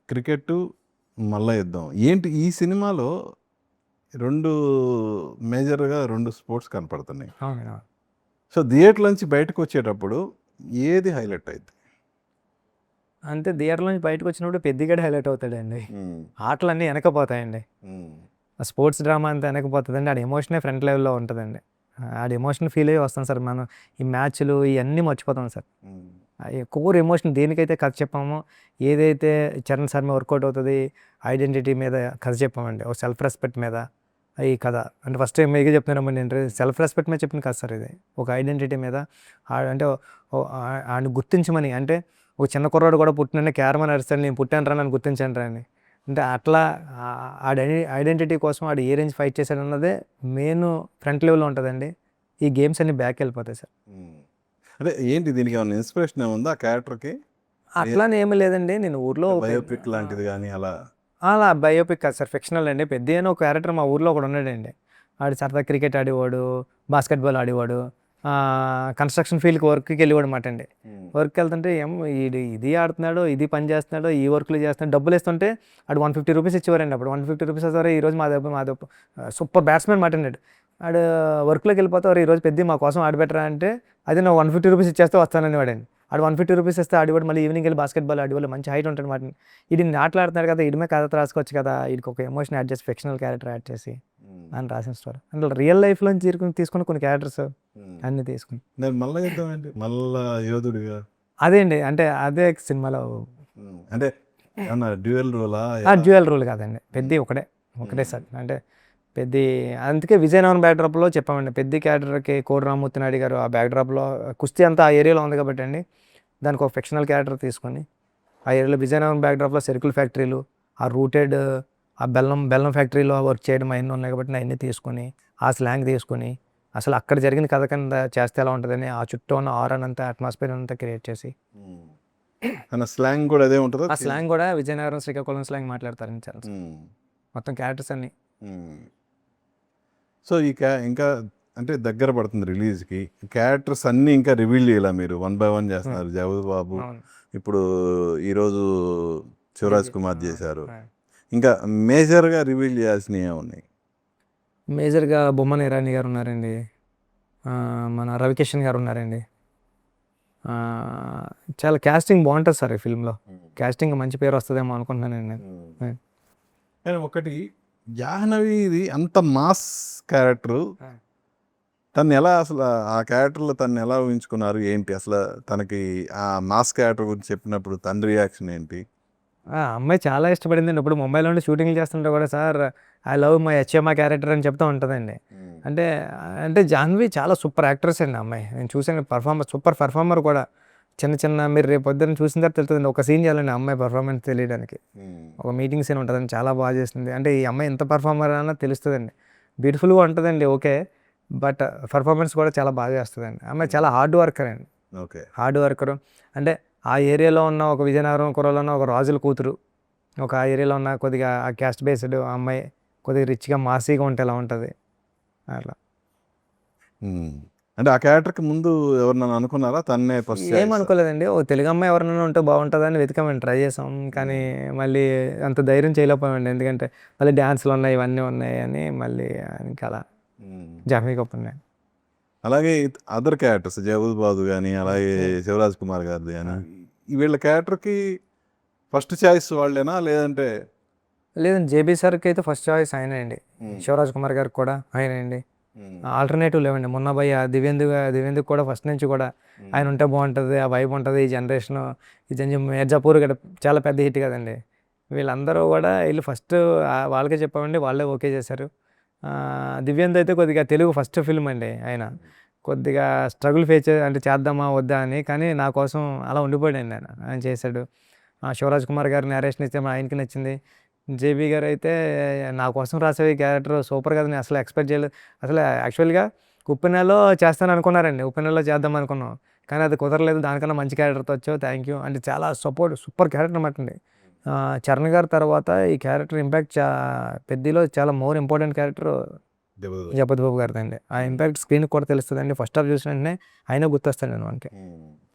Cricket, మల్ల యుద్ధం. ఏంటి ఈ సినిమాలో 2 మేజర్‌గా 2 స్పోర్ట్స్ కనపడుతున్నాయి. అవునండి. అవును. సో, థియేటర్ నుంచి బయటకొచ్చేటప్పుడు ఏది హైలైట్ అయిద్ది? అంటే థియేటర్ నుంచి బయటకొచ్చినప్పుడు పెద్దిగాడే హైలైట్ అవుతాడండి. హ్మ్. ఆటలన్నీ ఎనకపోతాయండి. హ్మ్. ఆ స్పోర్ట్స్ డ్రామా అంతా ఎనకపోతదండి. ఆడి ఎమోషనే ఫ్రంట్ లెవెల్‌లో ఉంటదండి. ఆడి ఎమోషన్ ఫీల్ అయ్యి వస్తాం సార్ మనం. ఈ మ్యాచ్‌లు ఇయన్నీ మర్చిపోతాం సార్. హ్మ్. కోర్ ఎమోషన్ దేనికైతే కథ చెప్పామో, ఏదైతే చరణ్ సార్ మీద వర్కౌట్ అవుతది, ఐడెంటిటీ మీద కథ చెప్పామండి. ఒక సెల్ఫ్ రెస్పెక్ట్ మీద ఈ కథ. అంటే ఫస్ట్ మీకే చెప్తున్నానండి నేను సెల్ఫ్ రెస్పెక్ట్ మీద చెప్పిన కథ సార్ ఇది. ఒక ఐడెంటిటీ మీద అంటే ఆడిని గుర్తించమని అంటే ఒక చిన్న కుర్రాడు కూడా పుట్టిననే క్యారమని అరుస్తాడు. నేను పుట్టానురా నన్ను గుర్తించండిరా అని. అంటే అట్లా ఆడి ఐడెంటిటీ కోసం ఆడు ఏ రేంజ్ ఫైట్ చేశాడన్నదే మెయిన్ ఫ్రంట్ లెవెల్‌లో ఉంటదండి. ఈ గేమ్స్ అన్నీ బ్యాక్‌కి వెళ్ళిపోతాయి సార్. హ్మ్. అంటే ఏంటి దీనికి ఏమన్నా ఇన్‌స్పిరేషన్ ఏముందా ఆ క్యారెక్టర్‌కి? అట్లానే ఏమి లేదండి. నేను ఊర్లో బయోపిక్ లాంటిది గాని అలా? అలా బయోపిక్ కాదు సార్. ఫిక్షనల్ అండి. పెద్ది అని ఒక క్యారెక్టర్ మా ఊర్లో ఒకడున్నాడండి. ఆడు సరదా క్రికెట్ ఆడేవాడు, బాస్కెట్‌బాల్ ఆడేవాడు. కన్‌స్ట్రక్షన్ ఫీల్డ్‌కి వర్క్‌కి వెళ్ళేవాడనమాట అండి. హ్మ్. వర్క్‌కెళ్తుంటే ఈడు ఇది ఆడుతున్నాడు, ఇది పని చేస్తున్నాడు, ఈ వర్కులు చేస్తున్నాడు. డబ్బులిస్తుంటే ఆడు ₹150 ఇచ్చేవారండి అప్పుడు. ₹150 సరే ఈరోజు మాది సూపర్ బ్యాట్స్‌మెన్ మాట అండి ఆడు. ఆడు వర్క్‌లోకి వెళ్ళిపోతే "ఒరేయ్! ఈరోజు పెద్ది మా కోసం ఆడబెట్టరా" అంటే "అదే నాకు ₹150 ఇచ్చేస్తే వస్తాననేవాడండి." ఆడు ₹150 ఇస్తే ఆడేవాడు. మళ్ళీ ఈవినింగ్ వెళ్ళి బాస్కెట్‌బాల్ ఆడేవాళ్ళు. మంచి హైట్ ఉంటాడనమాట. ఈడిన్ని ఆటలాడుతున్నాడు కదా! ఈడి మీద కథ రాసుకోవచ్చు కదా! ఈడికి ఒక ఎమోషన్ యాడ్ చేసి, ఫిక్షనల్ క్యారెక్టర్ యాడ్ చేసి హ్మ్. అని రాసిన స్టోరీ. అందులో రియల్ లైఫ్‌లోంచి తీసుకున్న కొన్ని క్యారెక్టర్స్ హ్మ్. అన్నీ తీసుకుని. నేను మల్ల యుద్ధం ఏంటి? మల్ల యోధుడిగా? అదే అండి. అంటే అదే సినిమాలో హ్మ్. అంటే ఏమన్నా డ్యూయల్ రోలా? ఎలా? డ్యూయల్ రోల్ కాదండి. హ్మ్. పెద్ది ఒకటే. ఒకటే హ్మ్. సార్. అంటే పెద్ది అందుకే విజయనగరం బ్యాక్‌డ్రాప్‌లో చెప్పామండి. పెద్ది క్యారెక్టర్‌కి కోడి రామ్మూర్తి నాయుడు గారు ఆ బ్యాక్‌డ్రాప్‌లో కుస్తీ అంతా ఆ ఏరియాలో ఉంది కాబట్టి అండి. దానికి ఒక ఫిక్షనల్ క్యారెక్టర్ తీసుకొని ఆ ఏరియాలో విజయనగరం బ్యాక్‌డ్రాప్‌లో సరుకుల ఫ్యాక్టరీలు, ఆ రూటెడ్ ఆ బెల్లం ఫ్యాక్టరీలో వర్క్ చేయడం అయన్నీ ఉన్నాయి కాబట్టి అయన్నీ తీసుకొని, ఆ స్లాంగ్ తీసుకొని, అసలు అక్కడ జరిగిన కథ కింద చేస్తే ఎలా ఉంటదని ఆ చుట్టూ ఉన్న ఆరానంతా అట్మాస్ఫియర్ అంతా క్రియేట్ చేసి, హ్మ్. తన స్లాంగ్ కూడా అదే ఉంటదా? ఆ స్లాంగ్ కూడా విజయనగరం, శ్రీకాకుళం స్లాంగ్ మాట్లాడతారండి చాలా. హ్మ్. మొత్తం క్యారెక్టర్స్ అన్నీ. హ్మ్. సో, ఇంకా అంటే దగ్గర పడుతుంది రిలీజ్‌కి. క్యారెక్టర్స్ అన్నీ ఇంకా రివీల్ చేయలా మీరు. వన్ బై వన్ హ్మ్. చేస్తున్నారు. 'జగపతి బాబు' అవును. ఇప్పుడు ఈరోజు 'శివరాజ్ జేబీ కుమార్' చేశారు. ఆ! ఇంకా మేజర్‌గా రివీల్ చేయాల్సినవి ఏమున్నాయి? మేజర్‌గా బొమ్మన ఇరానీ గారు ఉన్నారండి. మన రవికిషన్ గారు ఉన్నారండి. చాలా కాస్టింగ్ బావుంటది సార్ ఈ ఫిల్మ్‌లో. హ్మ్. కాస్టింగ్ మంచి పేరు వస్తదేమో అనుకుంటున్నానండి నేను. హ్మ్. హ్మ్. కానీ ఒకటి 'జాహ్నవిది' అంత మాస్ క్యారెక్టరు. ఆ! తనెలా అసల ఆ క్యారెక్టర్‌లో తనెలా ఊహించుకున్నారు? ఏంటి అసల తనకి ఆ మాస్ క్యారెక్టర్ గురించి చెప్పినప్పుడు తన రియాక్షన్ ఏంటి? అమ్మాయి చాలా ఇష్టపడిందండి. ఇప్పుడు ముంబైలో ఉండి షూటింగ్‌లు చేస్తుంటే కూడా sir I love my HMI character అని చెప్తూ ఉంటదండి. హ్మ్. అంటే అంటే జాహ్నవి చాలా సూపర్ యాక్ట్రెస్ అండి ఆ అమ్మాయి. నేను చూసాను సూపర్ పెర్ఫార్మర్ కూడా. చిన్న మీరు రేపు పొద్దున్న చూసిన తర్వాత తెలుస్తదండి. ఒక సీన్ చాలండి ఆ అమ్మాయి పెర్ఫార్మన్స్ తెలియడానికి. హ్మ్. ఒక మీటింగ్ సీన్ ఉంటదండి. చాలా బాగా చేస్తుంది. అంటే ఈ అమ్మాయి ఎంత పెర్ఫార్మర్ అన్న తెలుస్తదండి. బ్యూటిఫుల్‌గా ఉంటదండి ఓకే. బట్ పెర్ఫార్మన్స్ కూడా చాలా బాగా చేస్తదండి. ఆ అమ్మాయి చాలా హ్మ్. హార్డ్ వర్కర్ అండి. ఓకే. Hard worker. అంటే ఆ ఏరియాలో ఉన్న ఒక విజయనగరం కుర్రోళ్ళు ఉన్న ఒక రాజుల కూతురు. ఒక ఆ ఏరియాలో ఉన్న కొద్దిగా ఆ క్యాస్ట్ బేస్డ్ ఆ అమ్మాయి కొద్దిగా రిచ్‌గా మాసీగా ఉంటే ఎలా ఉంటది? అట్లా. హ్మ్. అంటే ఆ క్యారెక్టర్‌కి ముందు ఎవరినైనా అనుకున్నారా? తన్నే ఫస్ట్ చాయిసా? ఏమనుకోలేదండి. ఓ తెలుగు అమ్మాయి ఎవరైనా ఉంటే బాగుంటదని వెతికామండి. ట్రై చేసాం. కానీ హ్మ్. మళ్ళీ అంత ధైర్యం చేయలేకపోయామండి. ఎందుకంటే మళ్ళీ డాన్స్‌లున్నాయి, ఇవన్నీ ఉన్నాయి అని మళ్ళీ ఇంకా అలా హ్మ్. జాహ్నవి కపూర్‌నే. అలాగే అదర్ క్యారెక్టర్స్ 'జగపతి బాబు' గాని, హ్మ్. అలాగే హ్మ్. 'శివరాజ్ కుమార్' గారిది ఆ! గాని, వీళ్ళ క్యారెక్టర్‌కి ఫస్ట్ చాయిస్ వాళ్ళేనా? లేదంటే లేదండి. 'జేబీ' సార్‌కైతే ఫస్ట్ చాయిస్ ఆయనే అండి. హ్మ్. 'శివరాజ్ కుమార్' గారికి కూడా ఆయనే అండి. హ్మ్. ఆల్టర్‌నేటివ్ లేవండి. 'మున్నా భయ్య' దివ్యేందుకు కూడా ఫస్ట్ నుంచి కూడా ఆయన హ్మ్. ఉంటే బాగుంటది. ఆ వైబ్ ఉంటది. ఈ జనరేషను ఈ 'మిర్జాపూర్' గడ చాలా పెద్ద హిట్ కదండీ. వీళ్ళందరూ కూడా ఎళ్లి ఫస్ట్ వాళ్ళకే చెప్పామండి. వాళ్ళే ఓకే చేశారు. 'దివ్యేందు' అయితే కొద్దిగా తెలుగు ఫస్ట్ ఫిల్మ్ అండి ఆయన. కొద్దిగా స్ట్రగుల్ ఫేస్ అంటే చేద్దామా? వద్దా? అని. కానీ నా కోసం అలా ఉండిపోయాడండి ఆయన. ఆయన చేశాడు. 'శివరాజ్ కుమార్' గారి నేరేషన్ ఇస్తే ఆయనకి నచ్చింది. 'జేబీ' గారైతే నా కోసం రాసావు ఈ క్యారెక్టర్ సూపర్ కదా! నేను అసలు ఎక్స్‌పెక్ట్ చేయలేదు. అసలు యాక్చువల్‌గా 'ఉప్పెన'లో చేస్తాననుకున్నారండి. 'ఉప్పెన'లో చేద్దాం అనుకున్నాం. కానీ అది కుదరలేదు. దానికన్నా మంచి క్యారెక్టర్‌తో వచ్చావు. Thank you. అంటే చాలా సూపర్ క్యారెక్టర్ అనమాటండి. 'చరణ్' గారి తర్వాత ఈ క్యారెక్టర్ ఇంపాక్ట్ 'పెద్దిలో' చాలా more important character 'Jagapathi 'Jagapathi Babu' గారిదండి. ఆ బాబు'. ఇంపాక్ట్ స్క్రీన్‌కి కూడా తెలుస్తదండి. ఫస్ట్ హాఫ్ చూసిన వెంటనే ఆయనే గుర్తొస్తాడండి మనకి. హ్మ్.